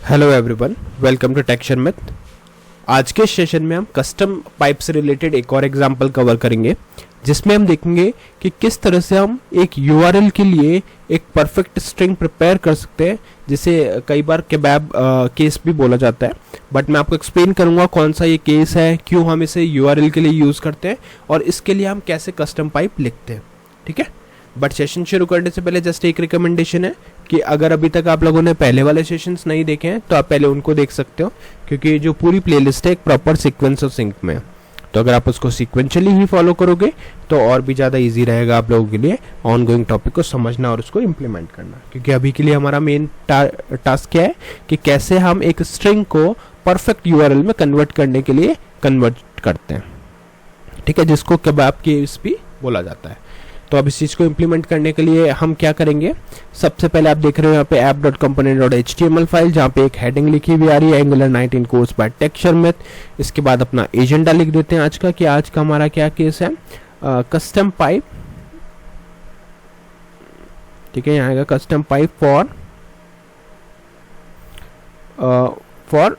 Hello everyone, welcome to texture math. आज के session में हम कस्टम पाइप से रिलेटेड एक और एग्जांपल कवर करेंगे, जिसमें हम देखेंगे कि किस तरह से हम एक यूआरएल के लिए एक परफेक्ट स्ट्रिंग प्रिपेयर कर सकते हैं, जिसे कई बार केबाब केस भी बोला जाता है। बट मैं आपको एक्सप्लेन करूंगा कौन सा ये केस है, क्यों हम इसे यूआरएल के लिए यूज़ करते हैं और इसके लिए हम कैसे कस्टम पाइप लिखते हैं। ठीक है, बट सेशन शुरू करने से पहले जस्ट एक रिकमेंडेशन है कि अगर अभी तक आप लोगों ने पहले वाले सेशंस नहीं देखे हैं तो आप पहले उनको देख सकते हो, क्योंकि जो पूरी प्लेलिस्ट है एक प्रॉपर सीक्वेंस और सिंक में है। तो अगर आप उसको सीक्वेंशियली ही फॉलो करोगे तो और भी ज़्यादा इजी रहेगा आप लोगों के लिए ऑनगोइंग टॉपिक को समझना और उसको इम्प्लीमेंट करना। क्योंकि अभी के लिए हमारा मेन टास्क क्या है कि कैसे हम एक स्ट्रिंग को परफेक्ट यूआरएल में कन्वर्ट करने के लिए कन्वर्ट करते हैं। ठीक है, जिसको केबाब केस भी बोला जाता है। तो अब इस चीज़ को इम्प्लीमेंट करने के लिए हम क्या करेंगे, सबसे पहले आप देख रहे हो यहाँ पे app.component.html फाइल, जहाँ पे एक हेडिंग लिखी हुई आ रही है angular 19 course by texture math. इसके बाद अपना एजेंडा लिख देते हैं आज का, कि आज का हमारा क्या केस है, कस्टम पाइप। ठीक है, यहाँ आएगा custom pipe for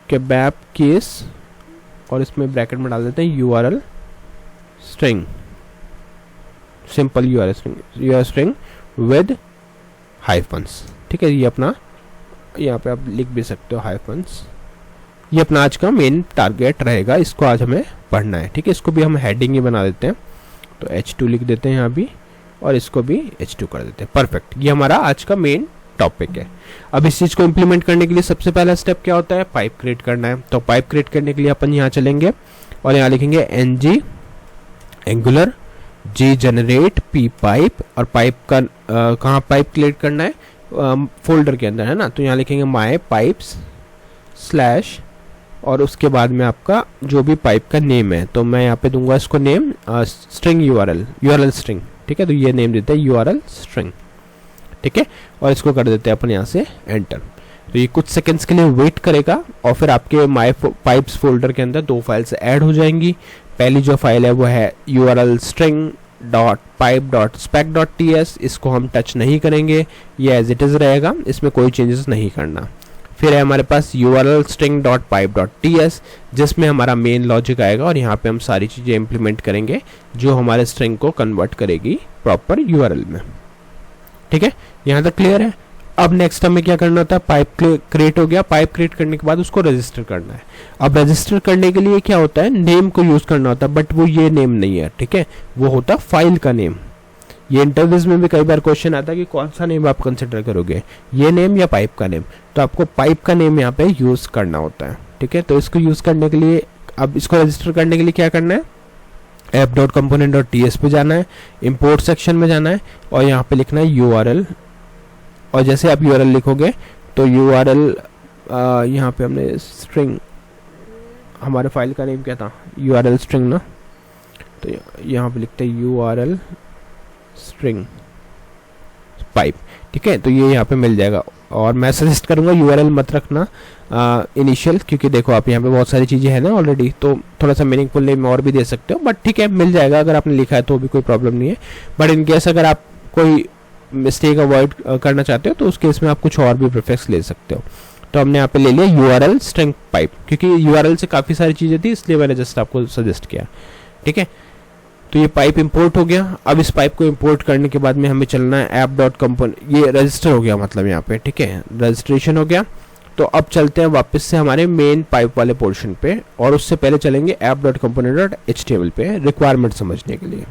kebab case, और इसमें ब्रैकेट में डाल देते हैं URL string, simple URL string with hyphens. ठीक है, ये अपना यहाँ पे आप लिख भी सकते हो हाइफन्स। ये अपना आज का मेन टारगेट रहेगा, इसको आज हमें पढ़ना है। ठीक है, इसको भी हम हेडिंग ही बना देते हैं, तो H2 लिख देते हैं यहाँ भी, और इसको भी H2 कर देते हैं। परफेक्ट, ये हमारा आज का मेन टॉपिक है। अब इस चीज़ को इम्प्लीमेंट करने के लिए सबसे पहला स्टेप क्या होता है, पाइप क्रिएट करना है। तो पाइप क्रिएट करने के लिए अपन यहाँ चलेंगे और यहाँ लिखेंगे ng एंगुलर जी जनरेट पी पाइप, और पाइप का कहाँ पाइप क्रिएट करना है, फोल्डर के अंदर है ना। तो यहाँ लिखेंगे माई पाइप्स स्लैश, और उसके बाद में आपका जो भी पाइप का नेम है, तो मैं यहाँ पे दूंगा इसको नेम स्ट्रिंग यूआरएल स्ट्रिंग। ठीक है, तो ये नेम देते हैं यूआरएल स्ट्रिंग। ठीक है, और इसको कर देते हैं अपन यहाँ से एंटर। तो ये कुछ सेकंड्स के लिए वेट करेगा, और फिर आपके माई पाइप्स फोल्डर के अंदर दो फाइल्स ऐड हो जाएंगी। पहली जो फाइल है वो है url_string.pipe.spec.ts, इसको हम टच नहीं करेंगे, ये एज इट इज़ रहेगा, इसमें कोई चेंजेस नहीं करना। फिर है हमारे पास url_string.pipe.ts, जिसमें हमारा मेन लॉजिक आएगा, और यहाँ पे हम सारी चीज़ें इंप्लीमेंट करेंगे जो हमारे स्ट्रिंग को कन्वर्ट करेगी प्रॉपर यूआरएल में। ठीक है, यहाँ तक क्लियर है। अब नेक्स्ट हमें क्या करना था, पाइप क्रिएट हो गया। पाइप क्रिएट करने के बाद उसको रजिस्टर करना है। अब रजिस्टर करने के लिए क्या होता है, नेम को यूज करना होता है, बट वो ये नेम नहीं है। ठीक है, वो होता है फाइल का नेम। ये इंटरव्यूज में भी कई बार क्वेश्चन आता है कि कौन सा नेम आप कंसिडर करोगे, ये नेम या पाइप का नेम। तो आपको पाइप का नेम यहाँ पे यूज करना होता है। ठीक है, तो इसको यूज करने के लिए, अब इसको रजिस्टर करने के लिए क्या करना है, app.component.ts पे जाना है, इंपोर्ट सेक्शन में जाना है, और यहाँ पे लिखना है यूआरएल। और जैसे आप यूआरएल लिखोगे तो यूआरएल यहाँ पे हमने स्ट्रिंग, हमारे फाइल का नेम क्या था, यूआरएल स्ट्रिंग ना, तो यहाँ पे लिखते हैं यूआरएल स्ट्रिंग पाइप। ठीक है, तो ये यहाँ पे मिल जाएगा। और मैं सजेस्ट करूँगा यूआरएल मत रखना इनिशियल, क्योंकि देखो आप यहाँ पे बहुत सारी चीज़ें हैं ना ऑलरेडी, तो थोड़ा सा मीनिंगफुल नेम और भी दे सकते हो, बट ठीक है मिल जाएगा। अगर आपने लिखा है तो भी कोई प्रॉब्लम नहीं है, बट इन केस अगर आप कोई मिस्टेक अवॉइड करना चाहते हो तो उस केस में आप कुछ और भी प्रीफिक्स ले सकते हो। तो हमने यहाँ पे ले लिया यूआरएल स्ट्रिंग पाइप, क्योंकि यूआरएल से काफ़ी सारी चीज़ें थी, इसलिए मैंने जस्ट आपको सजेस्ट किया। ठीक है, तो ये पाइप इंपोर्ट हो गया। अब इस पाइप को इंपोर्ट करने के बाद में हमें चलना है app.component, ये रजिस्टर हो गया मतलब यहाँ पे। ठीक है, रजिस्ट्रेशन हो गया। तो अब चलते हैं वापस से हमारे मेन पाइप वाले पोर्शन पे, और उससे पहले चलेंगे app.component.html पे रिक्वायरमेंट समझने के लिए।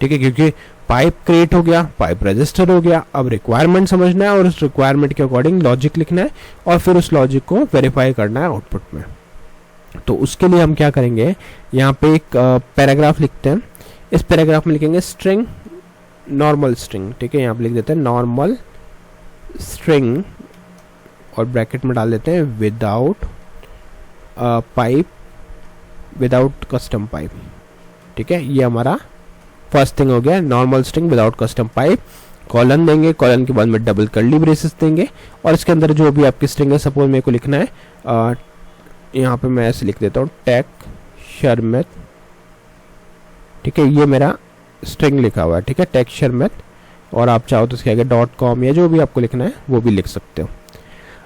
ठीक है, क्योंकि पाइप क्रिएट हो गया, पाइप रजिस्टर हो गया, अब रिक्वायरमेंट समझना है, और उस रिक्वायरमेंट के अकॉर्डिंग लॉजिक लिखना है, और फिर उस लॉजिक को वेरीफाई करना है आउटपुट में। तो उसके लिए हम क्या करेंगे, यहाँ पे एक पैराग्राफ लिखते हैं। इस पैराग्राफ में लिखेंगे स्ट्रिंग, नॉर्मल स्ट्रिंग। ठीक है, यहाँ पे लिख देते हैं नॉर्मल स्ट्रिंग, और ब्रैकेट में डाल देते हैं without pipe, without custom pipe. ठीक है, ये हमारा फर्स्ट थिंग हो गया, normal string without custom pipe. Colon देंगे, कॉलन के बाद में डबल कर्ली ब्रेसेस देंगे, और इसके अंदर जो भी आपकी स्ट्रिंग है, सपोज मेरे को लिखना है यहाँ पे मैं ऐसे लिख देता हूँ टेक्सचर मैथ। ठीक है, ये मेरा स्ट्रिंग लिखा हुआ है। ठीक है, टेक्सचर मैथ, और आप चाहो तो इसके आगे .com या जो भी आपको लिखना है वो भी लिख सकते हो।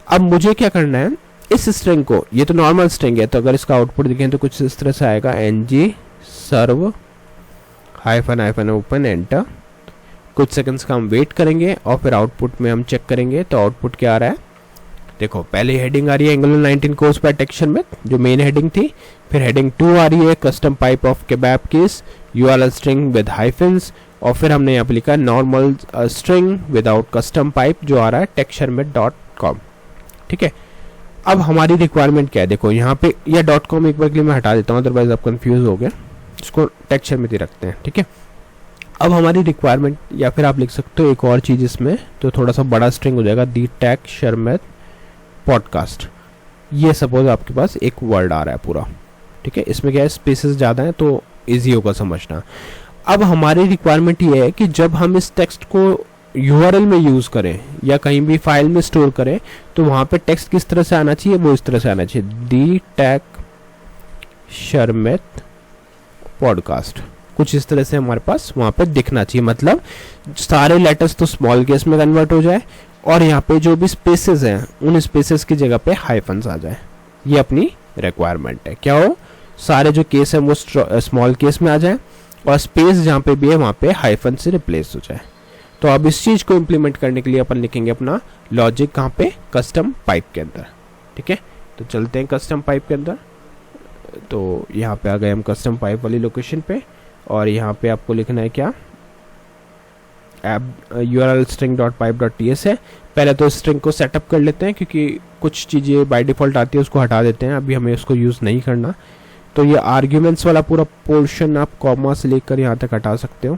अब मुझे क्या करना है, इस स्ट्रिंग को, ये तो नॉर्मल स्ट्रिंग है, तो अगर इसका आउटपुट दिखें तो कुछ इस तरह से आएगा, ng serve -, ओपन एंटर। कुछ सेकंड्स का हम वेट करेंगे और फिर आउटपुट में हम चेक करेंगे तो आउटपुट क्या आ रहा है। देखो पहले हेडिंग आ रही है एंगुलर 19 कोर्स बाय टेक्सचर में, जो मेन हेडिंग थी। फिर हेडिंग 2 आ रही है custom pipe of kebab case URL string with hyphens, और फिर हमने यहाँ पे लिखा normal string without custom pipe जो आ रहा है टेक्सचर में .com। ठीक है, अब हमारी रिक्वायरमेंट क्या है, देखो यहाँ पे यह .com एक बार के लिए मैं हटा देता हूँ, अदरवाइज आप कंफ्यूज हो गए, इसको टेक्सचर में ही रखते हैं। ठीक है, अब हमारी रिक्वायरमेंट, या फिर आप लिख सकते हो एक और चीज़ इसमें, तो थोड़ा सा बड़ा स्ट्रिंग हो जाएगा, दी टेक्सचर में पॉडकास्ट। ये सपोज आपके पास एक वर्ड आ रहा है पूरा। ठीक है, इसमें क्या है, स्पेसेस ज़्यादा हैं तो इजी होगा समझना। अब हमारी रिक्वायरमेंट ये है कि जब हम इस टेक्स्ट को यूआरएल में यूज़ करें या कहीं भी फाइल में स्टोर करें तो वहाँ पे टेक्स्ट किस तरह से आना चाहिए, वो इस तरह से आना चाहिए, दी टेक्सचर में पॉडकास्ट, कुछ इस तरह से हमारे पास वहाँ पे दिखना चाहिए। मतलब सारे लेटर्स तो स्मॉल केस में कन्वर्ट हो जाए और यहाँ पे जो भी स्पेसेस हैं उन स्पेसेस की जगह पे हाइफन्स आ जाए। ये अपनी रिक्वायरमेंट है, क्या हो, सारे जो केस हैं वो स्मॉल केस में आ जाए और स्पेस जहाँ पे भी है वहाँ पे हाइफन से रिप्लेस हो जाए। तो अब इस चीज़ को इम्प्लीमेंट करने के लिए अपन लिखेंगे अपना लॉजिक कहाँ पे, कस्टम पाइप के अंदर। ठीक है, तो चलते हैं कस्टम पाइप के अंदर। तो यहाँ पे आ गए हम कस्टम पाइप वाली लोकेशन पे, और यहाँ पे आपको लिखना है क्या, url string.pipe.ts है। पहले तो स्ट्रिंग को सेटअप कर लेते हैं क्योंकि कुछ चीज़ें बाय डिफ़ॉल्ट आती है उसको हटा देते हैं, अभी हमें उसको यूज़ नहीं करना। तो ये आर्ग्यूमेंट्स वाला पूरा पोर्शन आप कॉमा से लेकर यहाँ तक हटा सकते हो।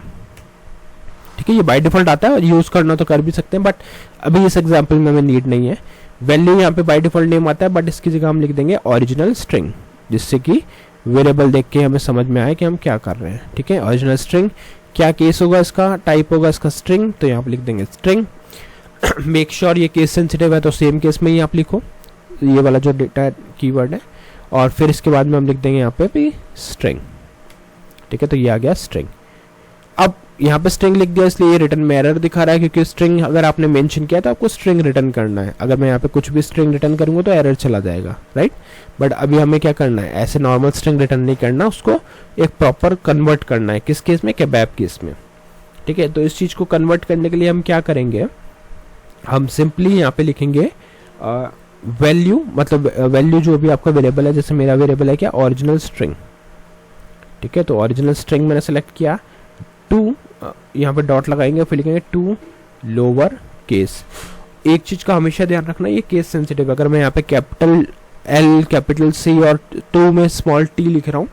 ठीक है, ये बाय डिफ़ॉल्ट आता है और यूज़ करना तो कर भी सकते हैं, बट अभी इस एग्जाम्पल में हमें नीड नहीं है। वैल्यू यहाँ पे बाय डिफ़ॉल्ट नेम आता है, बट इसकी जगह हम लिख देंगे ओरिजिनल स्ट्रिंग, जिससे कि वेरिएबल देख के हमें समझ में आए कि हम क्या कर रहे हैं। ठीक है, ओरिजिनल स्ट्रिंग, क्या केस होगा इसका, टाइप होगा इसका स्ट्रिंग, तो यहाँ पे लिख देंगे स्ट्रिंग। मेक श्योर ये केस सेंसिटिव है तो सेम केस में ही आप लिखो ये वाला जो डेटा कीवर्ड है, और फिर इसके बाद में हम लिख देंगे यहाँ पे भी स्ट्रिंग। ठीक है, तो ये आ गया स्ट्रिंग। अब यहाँ पे स्ट्रिंग लिख दिया इसलिए ये रिटर्न में एरर दिखा रहा है, क्योंकि स्ट्रिंग अगर आपने मेंशन किया तो आपको स्ट्रिंग रिटर्न करना है। अगर मैं यहाँ पे कुछ भी स्ट्रिंग रिटर्न करूँगा तो एरर चला जाएगा, राइट। बट अभी हमें क्या करना है, ऐसे नॉर्मल स्ट्रिंग रिटर्न नहीं करना, उसको एक प्रॉपर कन्वर्ट करना है। किस केस में, केबाब केस में। ठीक है, तो इस चीज़ को कन्वर्ट करने के लिए हम क्या करेंगे, हम सिंपली यहाँ पे लिखेंगे वैल्यू, मतलब वैल्यू जो भी आपका वेरिएबल है, जैसे मेरा वेरिएबल है क्या, ओरिजिनल स्ट्रिंग। ठीक है, तो ओरिजिनल स्ट्रिंग मैंने सेलेक्ट किया, टू यहाँ पे डॉट लगाएंगे, फिर लिखेंगे टू लोअर केस। एक चीज का हमेशा ध्यान रखना, ये केस सेंसिटिव। अगर मैं यहाँ पे कैपिटल एल, कैपिटल सी और टू में स्मॉल टी लिख रहा हूँ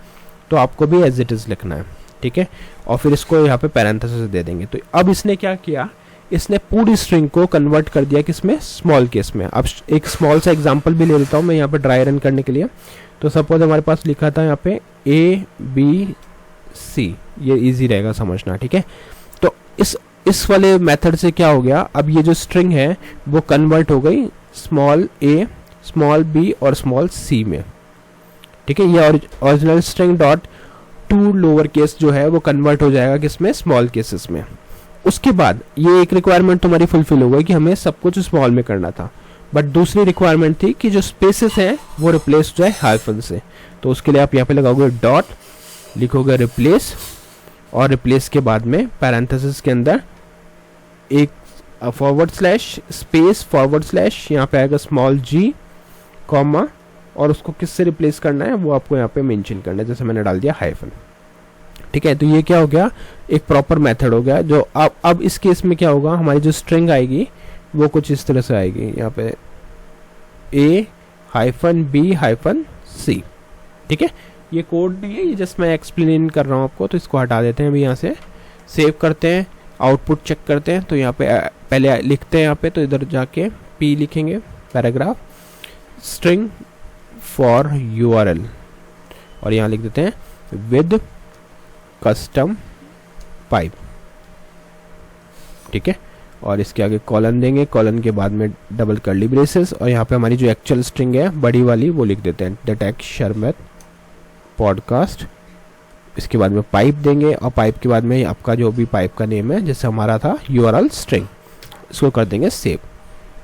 तो आपको भी एज इट इज लिखना है। ठीक है, और फिर इसको यहाँ पे पैरेंथेसिस दे देंगे। तो अब इसने क्या किया, इसने पूरी स्ट्रिंग को कन्वर्ट कर दिया किसमें, स्मॉल केस में। अब एक स्मॉल सा एग्जांपल भी ले लेता हूँ मैं यहाँ पे ड्राई रन करने के लिए। तो सपोज हमारे पास लिखा था यहाँ पे ABC, ये इजी रहेगा समझना। ठीक है, तो इस वाले मेथड से क्या हो गया, अब ये जो स्ट्रिंग है वो कन्वर्ट हो गई स्मॉल a, स्मॉल b और स्मॉल c में। ठीक है, ये original string dot to lower case जो है वो कन्वर्ट हो जाएगा किसमें, स्मॉल केसेस में। उसके बाद ये एक रिक्वायरमेंट तुम्हारी फुलफिल हो गई कि हमें सब कुछ स्मॉल में करना था, बट दूसरी रिक्वायरमेंट थी कि जो स्पेसेस हैं वो रिप्लेस हो जाए हाइफन से। तो उसके लिए आप यहाँ पे लगाओगे डॉट, लिखोगे रिप्लेस, और रिप्लेस के बाद में पैरेंथेसिस के अंदर एक forward slash space forward slash, यहाँ पे आएगा स्मॉल g कॉमा, और उसको किससे रिप्लेस करना है वो आपको यहाँ पे मेंशन करना है, जैसे मैंने डाल दिया हाइफन। ठीक है, तो ये क्या हो गया, एक प्रॉपर मेथड हो गया। जो अब इस केस में क्या होगा, हमारी जो स्ट्रिंग आएगी वो कुछ इस तरह से आएगी, यहाँ पे A-B-C। ठीक है, ये कोड नहीं है, ये जस्ट मैं एक्सप्लेन कर रहा हूँ आपको। तो इसको हटा देते हैं अभी, यहाँ से सेव करते हैं, आउटपुट चेक करते हैं। तो यहाँ पे पहले लिखते हैं यहाँ पे, तो इधर जाके P लिखेंगे, पैराग्राफ स्ट्रिंग फॉर URL, और यहाँ लिख देते हैं विद कस्टम पाइप। ठीक है, और इसके आगे कॉलन देंगे, कॉलन के बाद में डबल कर्ली ब्रेसेस, और यहाँ पे हमारी जो एक्चुअल स्ट्रिंग है बड़ी वाली वो लिख देते हैं, द टेक्सचर में पॉडकास्ट इसके बाद में पाइप देंगे और पाइप के बाद में आपका जो भी पाइप का नेम है, जैसे हमारा था यूआरएल स्ट्रिंग, इसको कर देंगे सेव।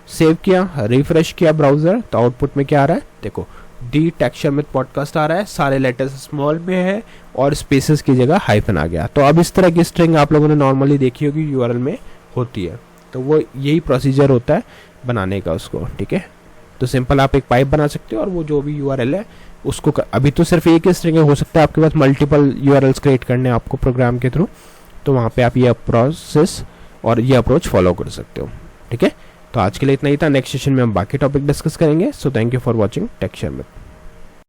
सेव किया, रिफ्रेश किया ब्राउजर, तो आउटपुट में क्या आ रहा है देखो, डी टेक्सचर में पॉडकास्ट आ रहा है, सारे लेटर्स स्मॉल में है और स्पेसेस की जगह हाइफन आ गया। तो अब इस तरह की स्ट्रिंग आप लोगों ने नॉर्मली देखी होगी यूआरएल में होती है, तो वो यही प्रोसीजर होता है बनाने का उसको, ठीक है। तो सिंपल आप एक पाइप बना सकते हो और वो जो भी यूआरएल है उसको अभी तो सिर्फ एक ही स्ट्रिंग हो सकता है आपके पास मल्टीपल यूआरएल्स क्रिएट करने आपको प्रोग्राम के थ्रू, तो वहाँ पे आप ये प्रोसेस और ये अप्रोच फॉलो कर सकते हो, ठीक है। तो आज के लिए इतना ही था, नेक्स्ट सेशन में हम बाकी टॉपिक डिस्कस करेंगे। So thank you for watching texture में।